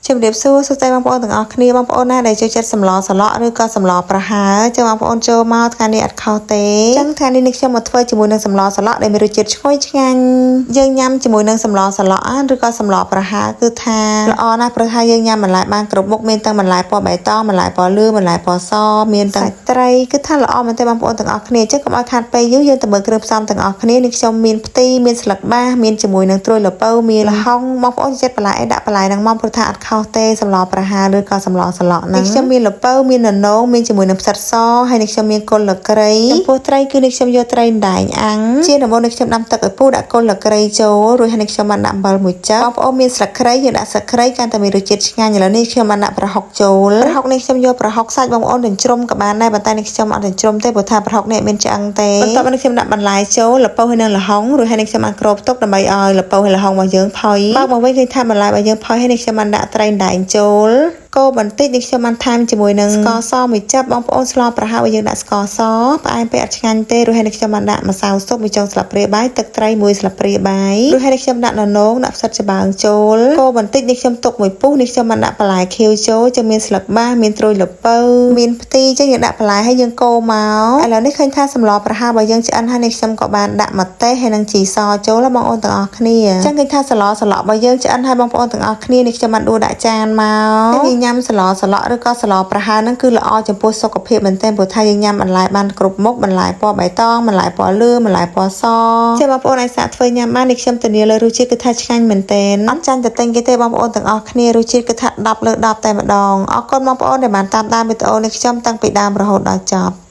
ជំរាបសួរសុខសប្បាយបងប្អូនទាំងអស់គ្នាបងប្អូនណាដែលចូលចិត្តសម្លសឡក់ឬក៏សម្លប្រហើរចាំបងប្អូនចូលមកថ្ងៃនេះអត់ខុសទេអញ្ចឹងថ្ងៃនេះនេះខ្ញុំមកធ្វើជាមួយនឹងសម្លសឡក់ដែលមានរសជាតិឈ្ងុយឆ្ងាញ់យើងញ៉ាំជាមួយនឹងសម្លសឡក់ឬក៏សម្លប្រហើរគឺថាល្អណាស់ព្រោះថាយើងញ៉ាំបន្លែបានគ្រប់មុខមានទាំងបន្លែពណ៌បៃតងបន្លែពណ៌លឿងបន្លែពណ៌សមានទាំងសាច់ត្រីគឺថាល្អមែនទេបងប្អូនទាំងអស់គ្នាអញ្ចឹងកុំឲ្យខាតពេលយូរយើងទៅមើលគ្រឿងផ្សំទាំងអស់គ្នានេះខ្ញុំមានផ្ទីមានស្លឹកបាសមានជាមួយនឹងត្រួយល្ពៅមានល្ហុងបងប្អូនចិត្តបន្លែអីដាក់បន្លែហ្នឹងមកព្រោះថាអត់ខុសទេសម្លប្រហើរឬក៏សម្លសឡក់ហ្នឹងខ្ញុំមានល្ពៅមានននោងមានជាមួយនឹងផ្សិតសហើយនេះខ្ញុំមានគល់លក្រីចំពោះត្រីគឺនេះខ្ញុំយកត្រីដែងអាំងជាដំបូងនេះខ្ញុំដាំទឹកឲ្យពុះដាក់គល់លក្រីចូលរួចហើយនេះខ្ញុំបានដាក់អំបិលមួយចឹបបងប្អូនមានស្លឹកគ្រៃយើងដាក់ស្លឹកគ្រៃកាន់តែមានរសជាតិឆ្ងាញ់ឥឡូវនេះខ្ញុំបានដាក់ប្រហុកចូលប្រហុកនេះខ្ញុំយកប្រហុកសាច់បងប្អូនចិញ្ច្រំក៏បានដែរប៉ុន្តែនេះខ្ញុំអត់ចិញ្ច្រំទេព្រោះថាប្រហុកនេះមានឆ្អឹងទេបន្ទាប់មកនេះខ្ញុំដាក់បន្លែចូលល្ពៅហើយនិងល្ហុងរួចហើយនេះខ្ញុំបានគ្របទុកដើម្បីឲ្យល្ពៅហើយល្ហុងរបស់យើងផុយបើមកវិញឃើញថាបន្លែរបស់យើងផុយហើយនេះខ្ញុំបានដាក់ត្រីដែងចូលកូរបន្តិចនេះខ្ញុំបានថែមជាមួយនឹងស្ករសមួយចិបបងប្អូនស្លប្រហើរយើងដាក់ស្ករសផ្អែមពេកអត់ឆ្ងាញ់ទេរួចហើយនេះខ្ញុំបានដាក់ម្សៅស៊ុបមួយចុងស្លាបព្រាបាយទឹកត្រីមួយស្លាបព្រាបាយរួចហើយនេះខ្ញុំដាក់ននោងដាក់ផ្សិតច្បើងចូលកូរបន្តិចនេះខ្ញុំទុកមួយពុះនេះខ្ញុំបានដាក់បន្លែខៀវចូលចាំមានស្លឹកបាសមានត្រួយល្ពៅមានផ្ទីចឹងយើងដាក់បន្លែហើយយើងកូរមកឥឡូវនេះឃើញថាសម្លប្រហើររបស់យើងឆ្អិនហើយនេះខ្ញុំក៏បានដាក់ម្ទេសហើយនិងជីសចូលបងប្អូនទាំងអស់គ្នាចឹងឃើញថាសឡក់របស់យើងឆ្អិនហើយបងប្អូនទាំងអស់គ្នានេះខ្ញុំបានដួសដាក់ចានមកហើយញ៉ាំសឡក់ឬក៏សឡប្រហើរហ្នឹងគឺល្អចំពោះសុខភាពមែនទែនព្រោះថាយើងញ៉ាំបន្លែបានគ្រប់មុខបន្លែពណ៌បៃតងបន្លែពណ៌លឿងបន្លែពណ៌សចាំបងប្អូនអាចសាកធ្វើញ៉ាំបាននេះខ្ញុំធានាលើរសជាតិគឺថាឆ្ងាញ់មែនទែនអត់ចាញ់តែទិញគេទេបងប្អូនទាំងអស់គ្នារសជាតិគឺថា10 លើ 10តែម្ដងអរគុណបងប្អូនដែលបានតាមដានវីដេអូនេះខ្ញុំតាំងពីដើមរហូតដល់ចប់